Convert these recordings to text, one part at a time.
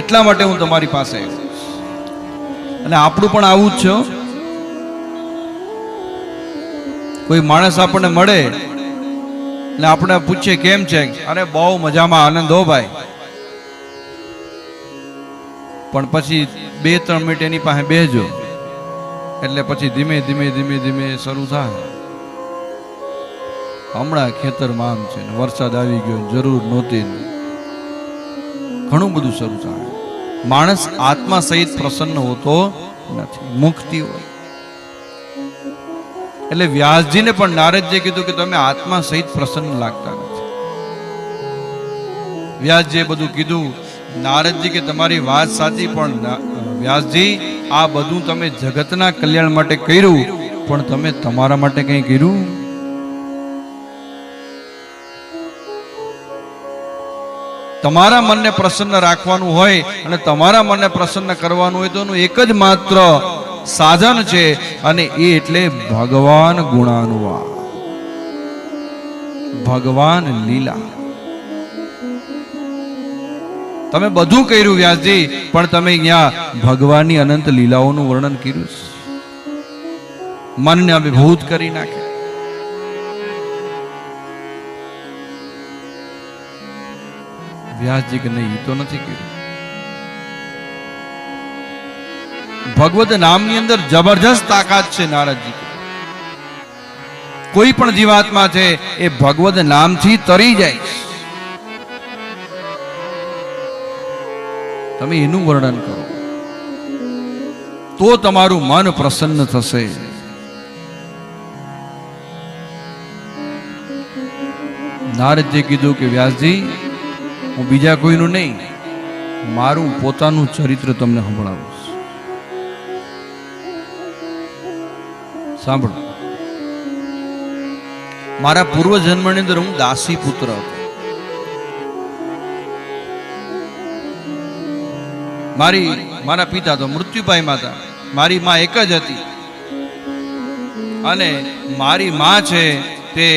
એટલા માટે હું તમારી પાસે આવ્યો. અને આપણું પણ આવું જ છે હો. કોઈ માણસ આપણને મળે એટલે આપણે પૂછીએ કેમ છે, અરે બહુ મજામાં, આનંદ હો ભાઈ. પણ પછી 2-3 મિનિટ એની પાસે બેસજો એટલે પછી ધીમે ધીમે ધીમે ધીમે શરૂ થાય. હમણાં ખેતરમાં આમ છે ને વરસાદ આવી ગયો, જરૂર નહોતી, ઘણું બધું શરૂ થાય. માણસ આત્મા સહિત પ્રસન્ન હોતો નથી, મુક્તિ હોય. એટલે વ્યાસજીને પણ નારદજીએ કીધું કે તમે આત્મા સહિત પ્રસન્ન લાગતા નથી. વ્યાસજીએ બધું કીધું. નારદજી કે તમારી વાત સાચી, પણ વ્યાસજી આ બધું તમે જગતના કલ્યાણ માટે કર્યું, પણ તમે તમારા માટે કંઈ કર્યું? તમારા મનને પ્રસન્ન રાખવાનું હોય અને તમારા મનને પ્રસન્ન કરવાનું હોય તો એનું એક જ માત્ર સાધન છે, અને એ એટલે ભગવાન ગુણાનુવાદ, ભગવાન લીલા. તમે બધું કર્યું વ્યાસજી, પણ તમે અહીંયા ભગવાનની અનંત લીલાઓનું વર્ણન કર્યું છે. મનને અભિભૂત કરી નાખે. વ્યાસજી કે નહીં, તો નથી કર્યું. ભગવદ નામની અંદર જબરજસ્ત તાકાત છે. નારદજી કોઈ પણ જીવાત્મા છે એ ભગવદ નામથી તરી જાય. તમે એનું વર્ણન કરો તો તમારું મન પ્રસન્ન થશે. નારદજીએ કીધું કે વ્યાસજી, હું બીજા કોઈનું નહીં, મારું પોતાનું ચરિત્ર તમને સંભળાવું. સાંભળો. મારા પૂર્વ જન્મની અંદર હું દાસી પુત્ર હતો. મારા પિતા તો મૃત્યુ પામ્યા હતા. મારી માં એક જ હતી, અને મારી માં છે તે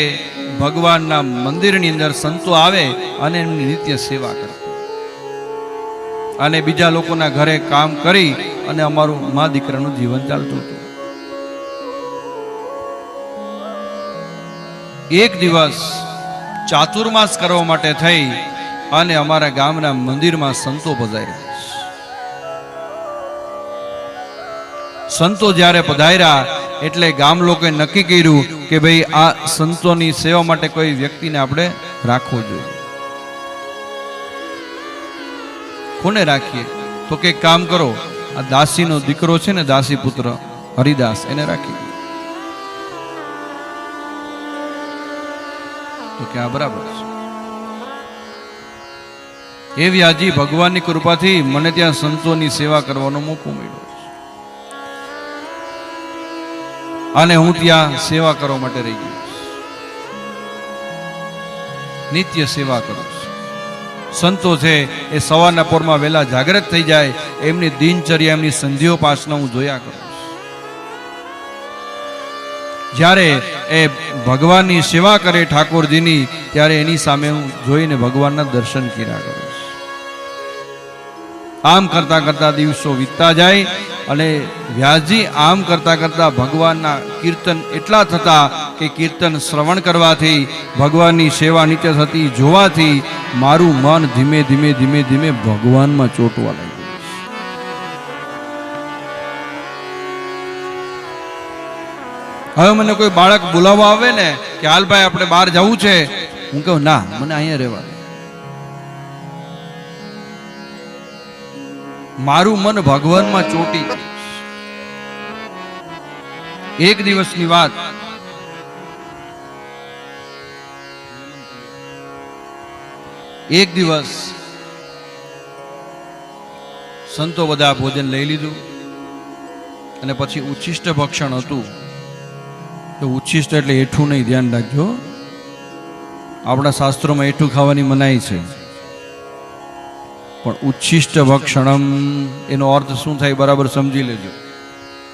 ભગવાનના મંદિરની અંદર સંતો આવે અને એમની નિત્ય સેવા કરે, અને બીજા લોકોના ઘરે કામ કરી અને અમારું મા દીકરાનું જીવન ચાલતું હતું. એક દિવસ ચાતુર્માસ કરવા માટે થઈ અને અમારા ગામના મંદિરમાં સંતો પધાર્યા. સંતો જ્યારે પધાર્યા એટલે ગામ લોકોએ નક્કી કર્યું કે ભાઈ આ સંતોની સેવા માટે કોઈ વ્યક્તિને આપણે રાખવો જોઈએ. કોને રાખીએ? તો કે કામ કરો, આ દાસીનો દીકરો છે ને, દાસી પુત્ર હરિદાસ, એને રાખી. તો કે આ બરાબર છે. એ વ્યાસજી, ભગવાનની કૃપાથી મને ત્યાં સંતોની સેવા કરવાનો મોકો મળ્યો અને હું ત્યાં સેવા કરવા માટે રહી ગયો. નિત્ય સેવા કરું છું. સંતો છે એ સવારના પોરમાં વહેલા જાગૃત થઈ જાય, એમની દિનચર્યા, એમની સંધિઓ પાસના હું જોયા કરું છું. જ્યારે એ ભગવાનની સેવા કરે ઠાકોરજીની, ત્યારે એની સામે હું જોઈને ભગવાનના દર્શન કર્યા કરું છું. આમ કરતા કરતા દિવસો વીતતા જાય અને વ્યાસજી આમ કરતા કરતા ભગવાનના કીર્તન એટલા થતા કે કીર્તન શ્રવણ કરવાથી, ભગવાનની સેવા નિત્ય થતી જોવાથી મારું મન ધીમે ધીમે ધીમે ધીમે ભગવાનમાં ચોંટવા લાગ્યું. હવે મને કોઈ બાળક બોલાવવા આવે ને કે હાલ ભાઈ આપણે બહાર જવું છે, હું કહું ના, મને અહીંયા રહેવા દે. મારું મન ભગવાનમાં ચોટી ગયું. એક દિવસની વાત, એક દિવસ સંતો બધા ભોજન લઈ લીધું અને પછી ઉચ્છિષ્ટ ભક્ષણ હતું. તો ઉચ્છિષ્ટ એટલે એઠું નહીં, ધ્યાન રાખજો. આપણા શાસ્ત્રોમાં એઠું ખાવાની મનાઈ છે, પણ ઉચ્છિષ્ટ ભક્ષણમ એનો અર્થ શું થાય બરાબર સમજી લેજો.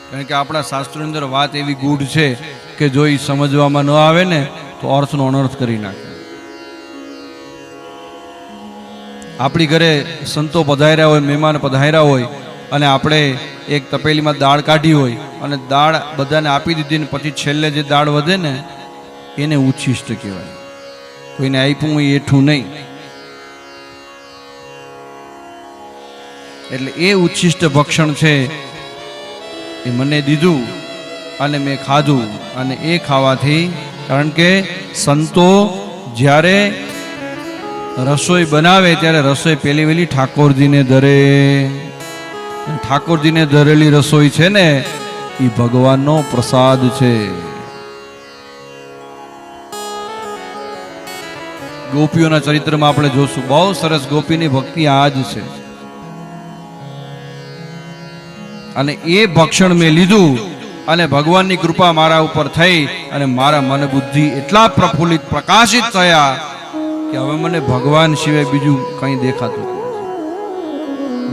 કારણ કે આપણા શાસ્ત્રોની અંદર વાત એવી ગૂઢ છે કે જો એ સમજવામાં ન આવે ને તો અર્થનો અનર્થ કરી નાખે. આપણી ઘરે સંતો પધાર્યા હોય, મહેમાન પધાર્યા હોય અને આપણે એક તપેલીમાં દાળ કાઢી હોય અને દાળ બધાને આપી દીધી ને પછી છેલ્લે જે દાળ વધે ને એને ઉચ્છિષ્ટ કહેવાય. કોઈને આપ્યું હોય એઠું નહીં. એટલે એ ઉચ્છિષ્ટ ભક્ષણ છે એ મને દીધું અને મેં ખાધું. અને એ ખાવાથી, કારણ કે સંતો જ્યારે રસોઈ બનાવે ત્યારે રસોઈ પેલી વેલી ઠાકોરજીને ધરે. ઠાકોરજીને ધરેલી રસોઈ છે ને એ ભગવાનનો પ્રસાદ છે. ગોપીઓના ચરિત્રમાં આપણે જોશું, બહુ સરસ ગોપીની ભક્તિ આ જ છે. અને એ ભક્ષણ મેં લીધું અને ભગવાનની કૃપા મારા ઉપર થઈ અને મારા મન બુદ્ધિ એટલા પ્રફુલ્લિત પ્રકાશિત થયા કે હવે મને ભગવાન સિવાય બીજું કંઈ દેખાતું નથી.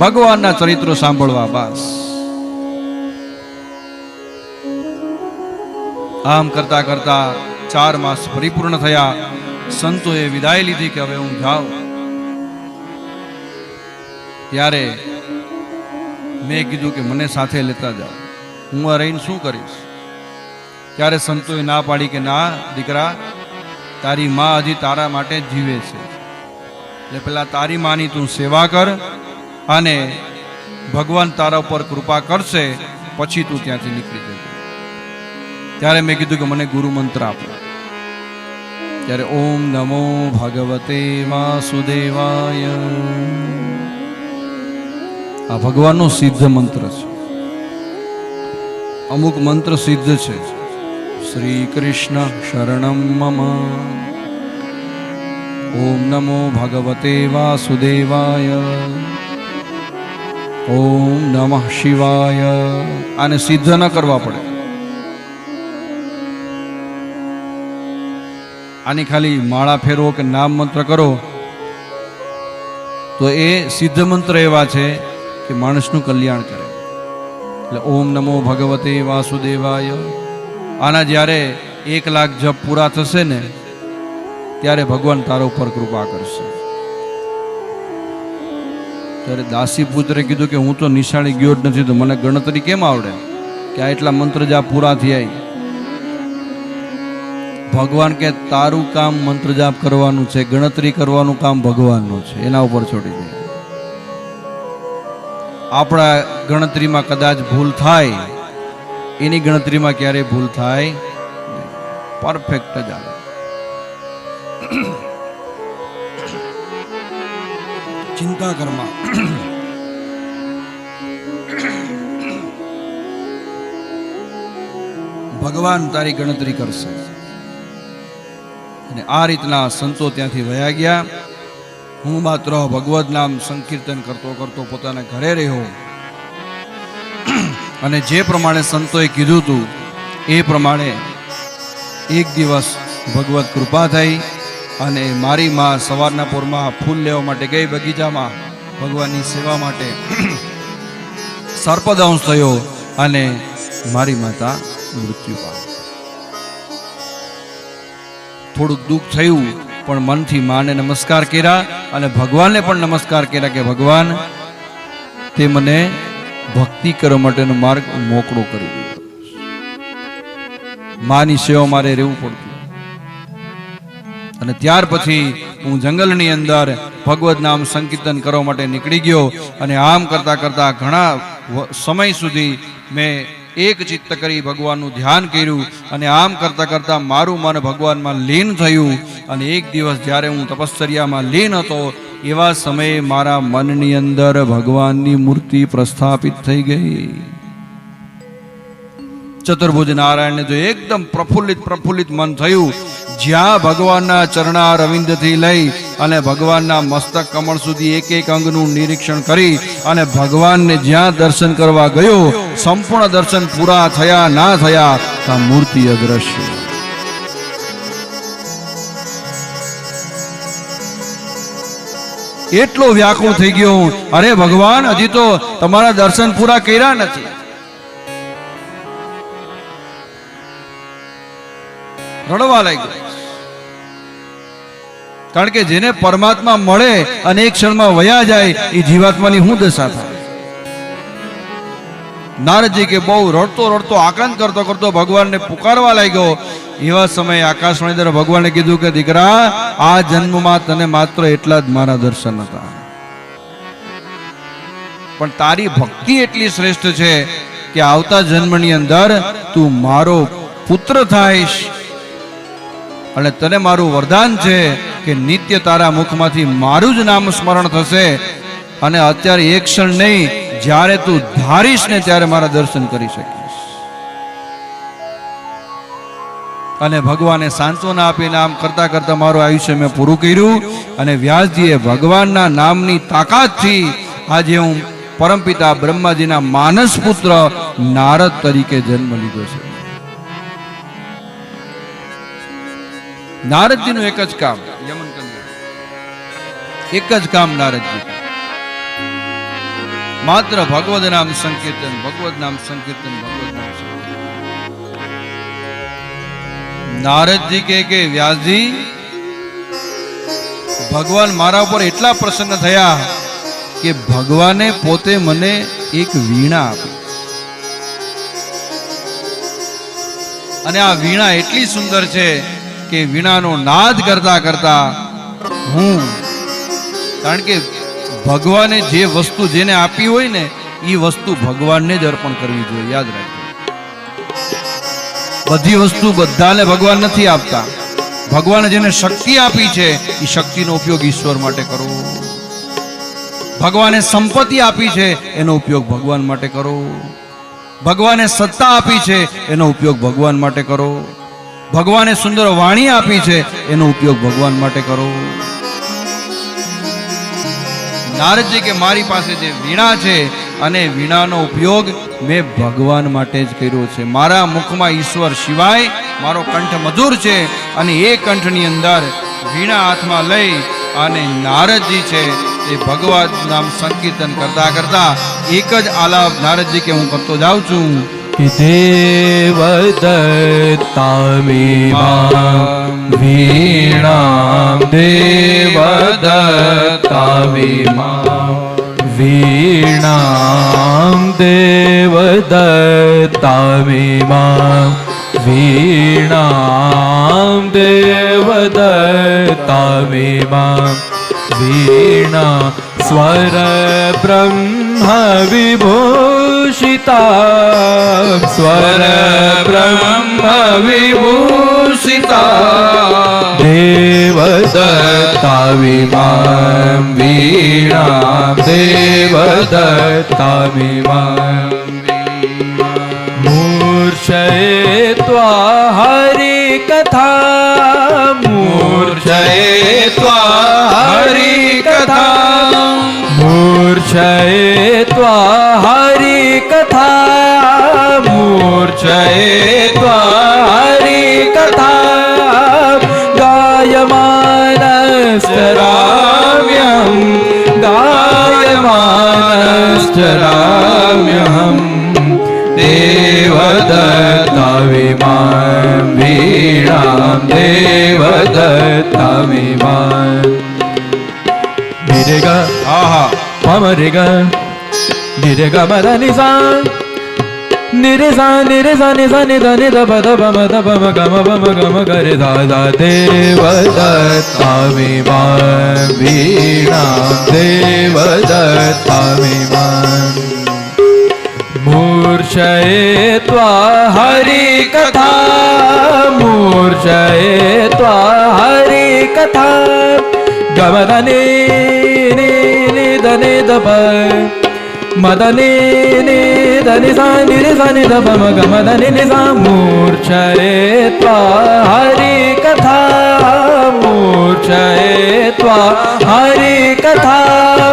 ભગવાનના ચરિત્રો સાંભળવા બસ. આમ કરતા કરતા 4 માસ પરિપૂર્ણ થયા. સંતોએ વિદાય લીધી કે હવે હું જાઉં. ત્યારે મેં કીધું કે મને સાથે લેતા જાઓ, હું આ રહીને શું કરીશ. ત્યારે સંતોએ ના પાડી કે ના દીકરા, તારી માં હજી તારા માટે જ જીવે છે, એટલે પેલા તારી માની તું સેવા કર અને ભગવાન તારા ઉપર કૃપા કરશે પછી તું ત્યાંથી નીકળી જજે. ત્યારે મેં કીધું કે મને ગુરુ મંત્ર આપો. ત્યારે ઓમ નમો ભગવતે વાસુદેવાય, આ ભગવાનનો સિદ્ધ મંત્ર છે. અમુક મંત્ર સિદ્ધ છે. શ્રી કૃષ્ણ શરણમ મમ, ઓમ નમો ભગવતે વાસુદેવાય, ઓમ નમઃ શિવાય. આને સિદ્ધ ન કરવા પડે. આની ખાલી માળા ફેરવો કે નામ મંત્ર કરો તો એ સિદ્ધ મંત્ર એવા છે કે માણસનું કલ્યાણ કરે. એટલે ઓમ નમો ભગવતે વાસુદેવાય, આના જ્યારે 1 લાખ જપ પૂરા થશે ને ત્યારે ભગવાન તારા ઉપર કૃપા કરશે. ત્યારે દાસી પુત્રે કીધું કે હું તો નિશાળી ગયો જ નથી, તો મને ગણતરી કેમ આવડે કે આ એટલા મંત્ર જાપ પૂરા થયા. ભગવાન કે તારું કામ મંત્ર જાપ કરવાનું છે, ગણતરી કરવાનું કામ ભગવાનનું છે, એના ઉપર છોડી દે. આપણા ગણતરીમાં કદાચ ભૂલ થાય, એની ગણતરીમાં ક્યારે ભૂલ થાય પરફેક્ટ જ આવે. ચિંતા કરમાં ભગવાન તારી ગણતરી કરશે. અને આ રીતના સંતો ત્યાંથી વયા ગયા. હું માત્ર ભગવદ નામ સંકીર્તન કરતો કરતો પોતાના ઘરે રહ્યો. અને જે પ્રમાણે સંતોએ કીધું હતું એ પ્રમાણે એક દિવસ ભગવત કૃપા થઈ અને મારી માં સવારના પોરમાં ફૂલ લેવા માટે ગઈ બગીચામાં ભગવાનની સેવા માટે. સર્પદંશ થયો અને મારી માતા મૃત્યુ પામી. થોડુંક દુઃખ થયું પણ મનથી માને નમસ્કાર કર્યા અને ભગવાનને પણ નમસ્કાર કર્યા કે ભગવાન તે મને ભક્તિ કરવા માટેનો માર્ગ મોકળો કરી દીધો. માની સેવા મારે રહેવું પડતું. અને ત્યાર પછી હું જંગલની અંદર ભગવદ નામ સંકીર્તન કરવા માટે નીકળી ગયો. અને આમ કરતા કરતા ઘણા સમય સુધી મેં એક ચિત્ત કરી ભગવાનનું ધ્યાન કર્યું. અને આમ કરતા કરતા મારું મન ભગવાનમાં લીન થયું. અને એક દિવસ જ્યારે હું તપશ્ચર્યામાં લીન હતો એવા સમયે મારા મનની અંદર ભગવાનની મૂર્તિ પ્રસ્થાપિત થઈ ગઈ. ચતુર્ભુજ નારાયણને જો એકદમ પ્રફુલ્લિત મન થયું. જ્યાં ભગવાનના ચરણા રવિંદથી લઈ અને ભગવાનના મસ્તક કમળ સુધી એક એક અંગનું નિરીક્ષણ કરી અને ભગવાનને જ્યાં દર્શન કરવા ગયો, સંપૂર્ણ દર્શન પૂરા થયા ના થયા તા મૂર્તિ અદ્રશ્ય. એટલો વ્યાકુળ થઈ ગયો, અરે ભગવાન હજી તો તમારા દર્શન પૂરા કર્યા નથી. રડવા લાગ્યો. કારણ કે જેને પરમાત્મા મળે અને એક ક્ષણમાં વયા જાય એ જીવાત્માની શું દશા થાય? નારદજી કે બહુ રડતો રડતો આક્રંદ કરતો કરતો ભગવાનને પુકારવા લાગ્યો. એવા સમયે આકાશવાણી દ્વારા ભગવાને કીધું કે દીકરા, આ જન્મમાં તને માત્ર એટલા જ મારા દર્શન હતા, પણ તારી ભક્તિ એટલી શ્રેષ્ઠ છે કે આવતા જન્મની અંદર તું મારો પુત્ર થાઈશ અને તને મારું વરદાન છે કે નિત્ય તારા મુખમાંથી મારું જ નામ સ્મરણ થશે અને અત્યારે એક ક્ષણ નહીં, જ્યારે તું ધારીશ ને ત્યારે મારા દર્શન કરી શકીશ. અને ભગવાને સાંત્વના આપીને આમ કરતા કરતા મારું આયુષ્ય મેં પૂરું કર્યું. અને વ્યાસજીએ ભગવાનના નામની તાકાતથી આજે હું પરમપિતા બ્રહ્માજીના માનસ પુત્ર નારદ તરીકે જન્મ લીધો છે. નારદજીનું એક જ કામ, એક જ કામ નારદજી, માત્ર ભગવદ નામ સંકીર્તન, ભગવદ નામ સંકીર્તન, ભગવદ નામ સંકીર્તન. નારદજી કે વ્યાસજી, ભગવાન મારા ઉપર એટલા પ્રસન્ન થયા કે ભગવાને પોતે મને એક વીણા આપી. અને આ વીણા એટલી સુંદર છે કે વીણાનો નાદ કરતા કરતા હું, કારણ કે ભગવાને જે વસ્તુ જેને આપી હોય ને એ વસ્તુ ભગવાનને જ અર્પણ કરવી જોઈએ. યાદ રાખજો, બધી વસ્તુ બધાને ભગવાન નથી આપતા. ભગવાને જેને શક્તિ આપી છે એ શક્તિનો ઉપયોગ ઈશ્વર માટે કરો. ભગવાને સંપત્તિ આપી છે એનો ઉપયોગ ભગવાન માટે કરો. ભગવાને સત્તા આપી છે એનો ઉપયોગ ભગવાન માટે કરો. ભગવાને સુંદર વાણી આપી છે એનો ઉપયોગ ભગવાન માટે કરો. નારદજી કે મારી પાસે જે વીણા છે અને વીણાનો ઉપયોગ મેં ભગવાન માટે જ કર્યો છે. મારા મુખમાં ઈશ્વર સિવાય મારો કંઠ મધુર છે અને એ કંઠની અંદર વીણા હાથમાં લઈ અને નારદજી છે એ ભગવાન નામ સંકીર્તન કરતા કરતા એક જ આલાપ નારદજી કે હું કરતો જાઉં છું કે દેવદત્તામિમાં વીણાં, દેવદત્તામિમાં વીણાં, દેવદત્તામિમાં વીણાં, દેવદત્તામિમાં વીણા સ્વર બ્રહ્મ વિભૂષિતા, સ્વર બ્રહ્મ વિભૂષિતા દેવદત્તામિમાં વીણા, દેવદત્તામિમાં મૂર્છયિત્વા હરિકથા, મૂર્છયિત્વા હરિકથા, મૂર્છયિત્વા હરિકથા, મૂર્છયિત્વા હરિકથા ગાયમાનશ્ચરામ્યહં, ગાયમાનશ્ચરામ્યહં દેવદત્તામિમાં વીણાં, દેવદત્તામિમાં. નિરેગા આહા પમરેગા નિરેગા મદનિસા નિરેસા નિરેસા નિસા નિધા નિધ પદ પમ ધ પમ ગમ પમ ગમ કરે ધા ધા દેવદત્તામિમાં વીણાં, દેવદત્તામિમાં મૂર્છયિત્વા હરિકથા, મૂર્છયિત્વા હરિકથા ગમદને નિધને દપ મદને નિધનિસા નિરિસા નિધ પમ ગમદને નિસા મૂર્છયિત્વા હરિકથા, મૂર્છયિત્વા હરિકથા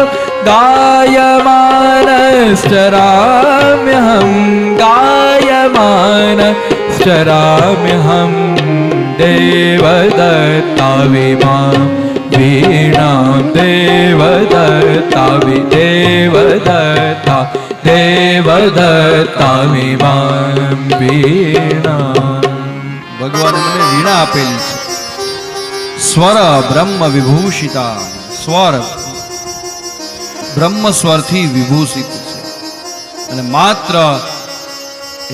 ગાયમાનશ્ચરામ્યહં, ગાયમાનશ્ચરામ્યહં દેવદત્તામિમાં વીણાં, દેવદત્તામિમાં વીણાં. ભગવાને મને વીણા આપેલી છે, સ્વર બ્રહ્મ વિભૂષિતા, સ્વર બ્રહ્મ સ્વરથી વિભૂષિત છે અને માત્ર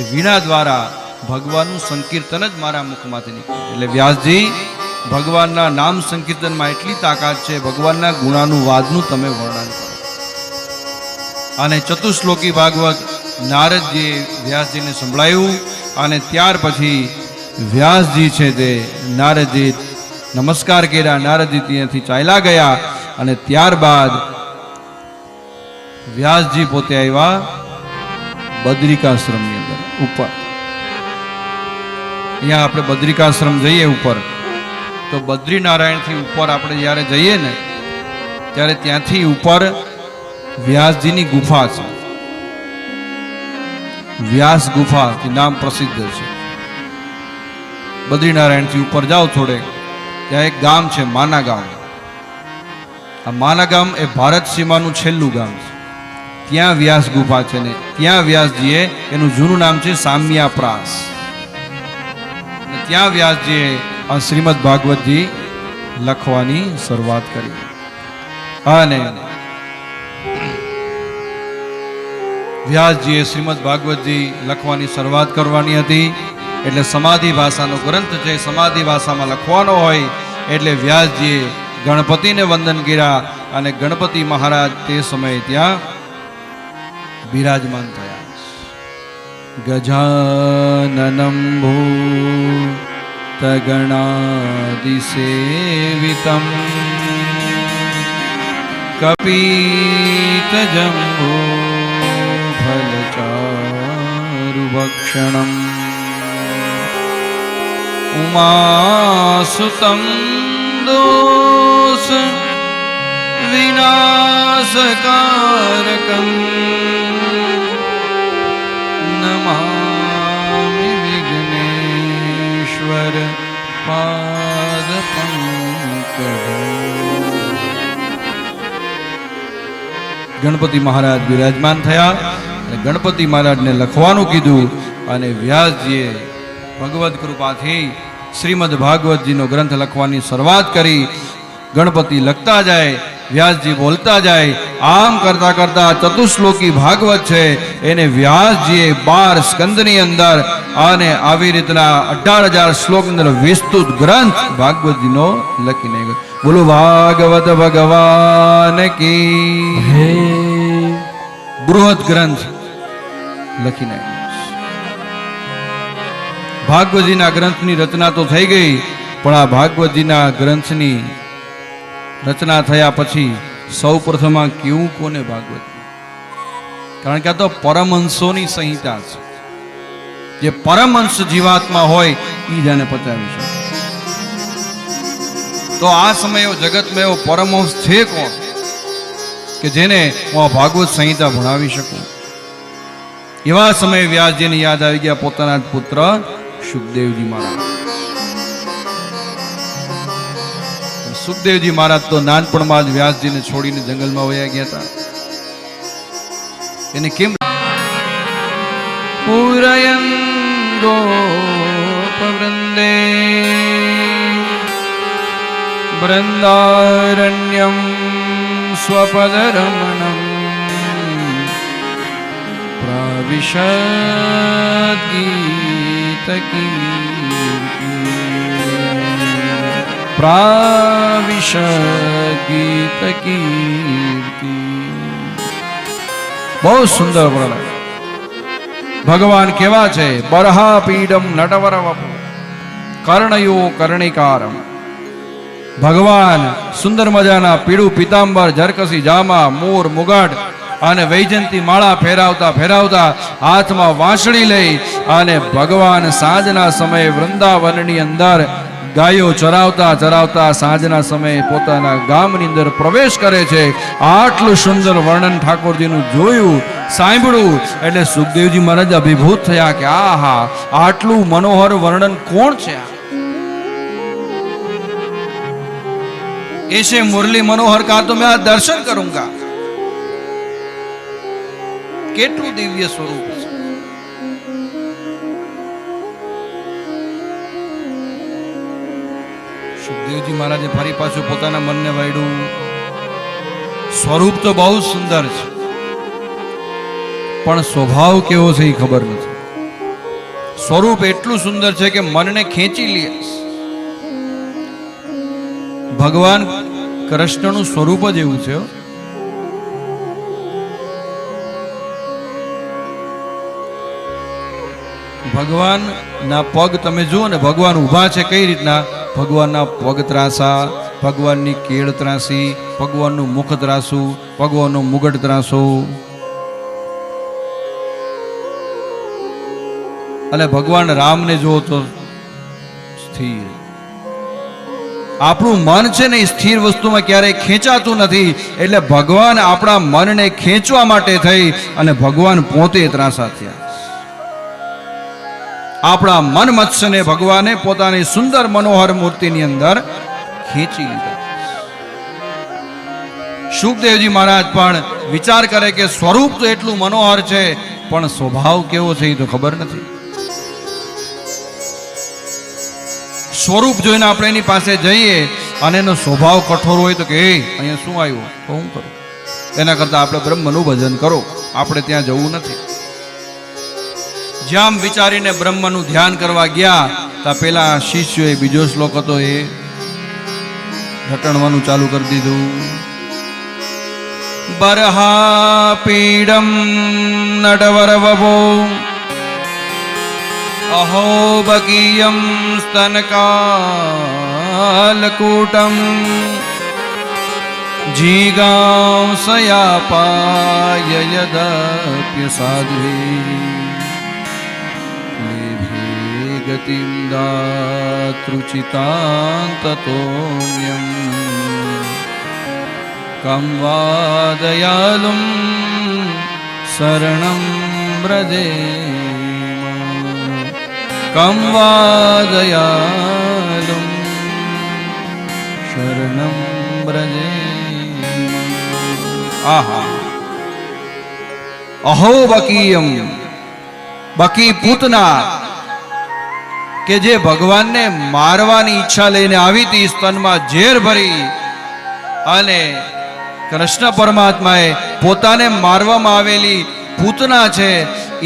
એ વીણા દ્વારા ભગવાનનું સંકીર્તન જ મારા મુખમાંથી નીકળે. એટલે વ્યાસજી ભગવાનના નામ સંકીર્તનમાં એટલી તાકાત છે, ભગવાનના ગુણાનુવાદનું તમે વર્ણન કરો. અને ચતુશ્લોકી ભાગવત નારદજીએ વ્યાસજીને સંભળાયું અને ત્યાર પછી વ્યાસજી છે તે નારદજી નમસ્કાર કર્યા, નારદજી ત્યાંથી ચાલ્યા ગયા અને ત્યારબાદ વ્યાસજી પોતે આવ્યા બદ્રિકાશ્રમની અંદર ઉપર. અહીંયા આપણે બદ્રિકાશ્રમ જઈએ ઉપર તો બદ્રીનારાયણથી ઉપર આપણે જ્યારે જઈએ ને ત્યારે ત્યાંથી ઉપર વ્યાસજીની ગુફા છે. વ્યાસ ગુફા નામ પ્રસિદ્ધ છે. બદ્રીનારાયણથી ઉપર જાઓ થોડે ત્યાં એક ગામ છે માના ગામ. આ માના ગામ એ ભારત સીમાનું છેલ્લું ગામ છે. ત્યાં વ્યાસ ગુફા છે ને ત્યાં વ્યાસજીએ, એનું જૂનું નામ છે સામ્યાપ્રાસ, ત્યાં વ્યાસજીએ આ શ્રીમદ ભાગવતજી લખવાની શરૂઆત કરી. અને વ્યાસજીએ શ્રીમદ ભાગવતજી લખવાની શરૂઆત કરવાની હતી એટલે સમાધિ ભાષાનો ગ્રંથ છે, સમાધિ ભાષામાં લખવાનો હોય એટલે વ્યાસજીએ ગણપતિને વંદન કર્યા અને ગણપતિ મહારાજ તે સમયે ત્યાં બિરાજમાન થયા. ગજાનનમ ભૂતગણાદિસેવિતમ કપિતજંબો ફલચારુભક્ષણમ ઉમાસુતમ દોષ વિનાશકારકમ નમામિ વિઘ્નેશ્વર પાદ ગણપતિ મહારાજ બિરાજમાન થયા અને ગણપતિ મહારાજને લખવાનું કીધું અને વ્યાસજીએ ભગવદ કૃપાથી શ્રીમદ ભાગવતજીનો ગ્રંથ લખવાની શરૂઆત કરી. ગણપતિ લખતા જાય, વ્યાસજી બોલતા જાય. આમ કરતા કરતા ચતુશ્લોકી ભાગવત છે એને વ્યાસજીએ 12 સ્કંદની અંદર અને આવી રીતના 18,000 શ્લોક અંદર વિસ્તૃત ગ્રંથ ભાગવતજીનો લખીને ગયો. બોલો ભાગવત ભગવાન કી હે. બૃહદ ગ્રંથ લખીને ભાગવતજીના ગ્રંથની રચના તો થઈ ગઈ, પણ આ ભાગવતજીના ગ્રંથની રચના થયા પછી સૌ પ્રથમ કેવું કોને ભાગવત? કારણ કે આ તો પરમહંસોની સંહિતા છે. જે પરમહંસ જીવાત્મા હોય એ જાને પચાવી શકે. તો આ સમયે જગતમાં એવો પરમહંસ છે કોણ કે જેને હું આ ભાગવત સંહિતા ભણાવી શકું? એવા સમયે વ્યાસજીને યાદ આવી ગયા પોતાના જ પુત્ર સુખદેવજી મહારાજ. સુખદેવજી મહારાજ તો નાનપણમાં જ વ્યાસજીને છોડીને જંગલમાં વયા ગયા હતા. એને કેમ પૂરયન ગોપવૃંદે વૃંદારણ્યમ સ્વપદરમણમ પ્રવિશદ ગીતકીર્તિ પ્રાવિશદ ગીતકીર્તિ. બહુ સુંદર વર્ણન. ભગવાન કેવા છે? બરહા પીડમ નટવર વપુ કર્ણયો કર્ણિકારમ. ભગવાન સુંદર મજાના પીળું પીતાંબર, જરકસી જામા, મોર મુગટ અને વૈજયંતી માળા ફેરાવતા ફેરાવતા હાથમાં વાંસળી લઈ અને ભગવાન સાંજના સમયે વૃંદાવનની અંદર ગાયો ચરાવતા ચરાવતા સાંજના સમયે પોતાના ગામની અંદર પ્રવેશ કરે છે. આટલું સુંદર વર્ણન ઠાકોરજીનું જોયું, સાંભળ્યું એટલે સુખદેવજી મહારાજ અભિભૂત થયા કે આહા, આટલું મનોહર વર્ણન કોણ છે? ऐसे मुरली मनोहर का तो मैं आज दर्शन करूंगा. કેટલું દિવ્ય સ્વરૂપ છે. સુખદેવ સુખદેવજી મહારાજે ફરી પાછું પોતાના મનને વાળ્યું. સ્વરૂપ તો બહુ સુંદર છે, પણ સ્વભાવ કેવો છે એ ખબર નથી. સ્વરૂપ એટલું સુંદર છે કે મનને ખેંચી લે. ભગવાન કૃષ્ણનું સ્વરૂપ જ એવું છે. ભગવાનના પગ તમે જુઓ ને, ભગવાન ઊભા છે કઈ રીતના? ભગવાનના પગ ત્રાસા, ભગવાનની કેળ ત્રાસી, ભગવાનનું મુખ ત્રાસું, ભગવાનનું મુગટ ત્રાસું. અને ભગવાન રામને જુઓ તો સ્થિર. આપણું મન છે ને એ સ્થિર વસ્તુમાં ક્યારેય ખેંચાતું નથી. એટલે ભગવાન આપણા મનને ખેંચવા માટે થઈ અને ભગવાન પોતે ત્રાસા થયા. આપણા મન મત્સ્યને ભગવાને પોતાની સુંદર મનોહર મૂર્તિની અંદર ખેંચી લીધા. સુખદેવજી મહારાજ પણ વિચાર કરે કે સ્વરૂપ તો એટલું મનોહર છે, પણ સ્વભાવ કેવો છે એ તો ખબર નથી. સ્વરૂપ જોઈને આપણે એની પાસે જઈએ અને એનો સ્વભાવ કઠોર હોય તો કે અહીંયા શું આવ્યું તો હું કરું? એના કરતા આપણે બ્રહ્મનું ભજન કરો, આપણે ત્યાં જવું નથી. જેમ વિચારીને બ્રહ્મનું ધ્યાન કરવા ગયા ત્યાં પેલા શિષ્યોએ બીજો શ્લોક હતો એ રટણવાનું ચાલુ કરી દીધું. બરહા પીડમ નટવરવવો અહો બકીયમ સ્તનકાલકૂટમ જીગાંસયાપાય યદપ્ય સાધ્વી ગતિમ દાતૃચિતાંતતોન્યમ કમ વા દયાલુમ શરણં વ્રજે કમ વા દયાલુમ શરણં વ્રજે. આહા, અહો બકીયમ, બકી પૂતના કે જે ભગવાનને મારવાની ઈચ્છા લઈને આવી હતી, સ્તનમાં ઝેર ભરી, અને કૃષ્ણ પરમાત્માએ પોતાને મારવામાં આવેલી પૂતના છે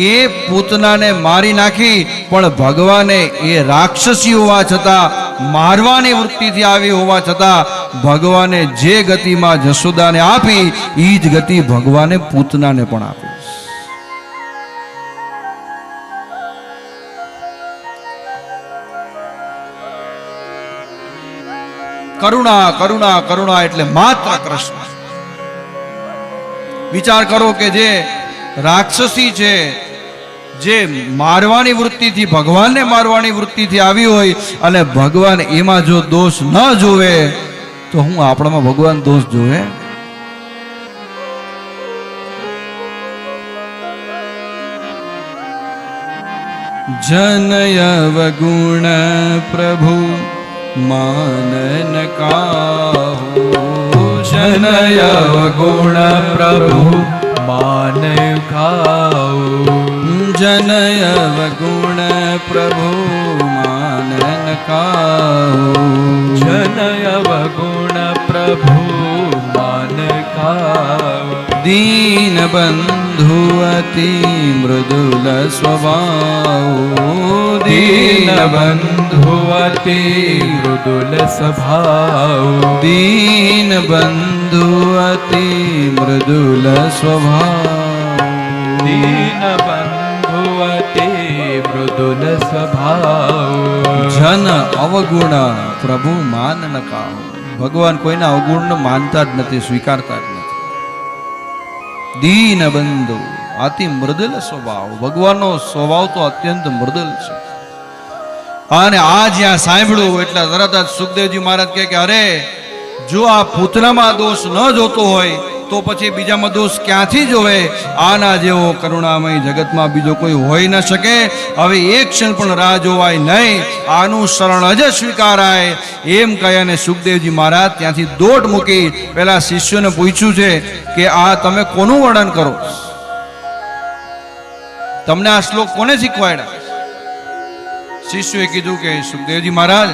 એ પૂતનાને મારી નાખી. પણ ભગવાને એ રાક્ષસી હોવા છતાં, મારવાની વૃત્તિથી આવી હોવા છતાં ભગવાને જે ગતિમાં જશોદાને આપી એ જ ગતિ ભગવાને પૂતનાને પણ આપી. કરુણા કરુણા કરુણા એટલે માત્ર કૃષ્ણ. વિચાર કરો કે જે રાક્ષસી છે, જે મારવાની વૃત્તિથી, ભગવાનને મારવાની વૃત્તિથી આવી હોય, અને ભગવાન એમાં જો દોષ ન જોવે તો હું આપણામાં ભગવાન દોષ જોવે? જનયવ ગુણ પ્રભુ માનન કાહો, જનયવ ગુણ પ્રભુ માન ખાઓ, જનયવ ગુણ પ્રભુ માનન કાહો, જનયવ ગુણ પ્રભુ માન ખાઓ. દીન બંધુ અતિ મૃદુલ સ્વભાવ, દીન બંધુ અતિ મૃદુલ સ્વભાવ, દીન બંધુ અતિ મૃદુલ સ્વભાવ, દીન બંધુ અતિ મૃદુલ સ્વભાવ. જન અવગુણ પ્રભુ માન ન કાહો. ભગવાન કોઈના અવગુણ માનતા જ નથી, સ્વીકારતા જ નથી. દીન બંધુ અતિ મૃદુલ સ્વભાવ, ભગવાનનો સ્વભાવ તો અત્યંત મૃદુલ છે. અને આ જ્યાં સાંભળ્યું એટલે તરત જ સુખદેવજી મહારાજ કહે કે અરે, જો આ પૂતનામાં દોષ ન જોતો હોય તો પછી બીજામાં દોષ ક્યાંથી જોવે? આના જેવો કરુણામય જગતમાં બીજો કોઈ હોઈ ન શકે. હવે એક ક્ષણ પણ રાહ જોવાય નહીં, આનું શરણ જ સ્વીકારાય. એમ કહી અને સુખદેવજી મહારાજ ત્યાંથી દોટ મૂકી પેલા શિષ્યોને પૂછ્યું છે કે આ તમે કોનું વર્ણન કરો? તમને આ શ્લોક કોને શીખવાડ્યા? શિષ્યોએ કીધું કે સુખદેવજી મહારાજ,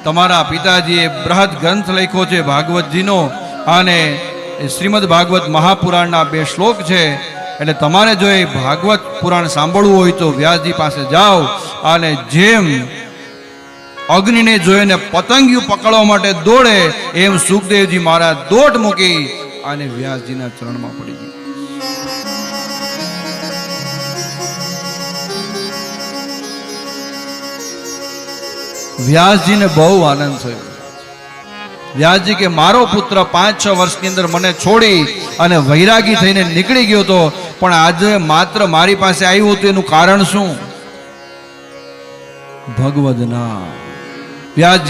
તમારા પિતાજીએ બૃહદ ગ્રંથ લખ્યો છે ભાગવતજીનો, અને એ શ્રીમદ ભાગવત મહાપુરાણના 2 શ્લોક છે. એટલે તમારે જો એ ભાગવત પુરાણ સાંભળવું હોય તો વ્યાસજી પાસે જાઓ, અને જેમ અગ્નિને જોઈને પતંગિયું પકડવા માટે દોડે એમ સુખદેવજી મહારાજ દોટ મૂકી અને વ્યાસજીના ચરણમાં પડી ગયા. વ્યાસજીને બહુ આનંદ થયો. વ્યાસજી કે મારો પુત્ર 5-6 વર્ષની અંદર મને છોડી અને વૈરાગી થઈને નીકળી ગયો હતો, પણ આજે માત્ર મારી પાસે આવ્યું હતું, એનું કારણ શું? ભગવદ નામ. વ્યાસજી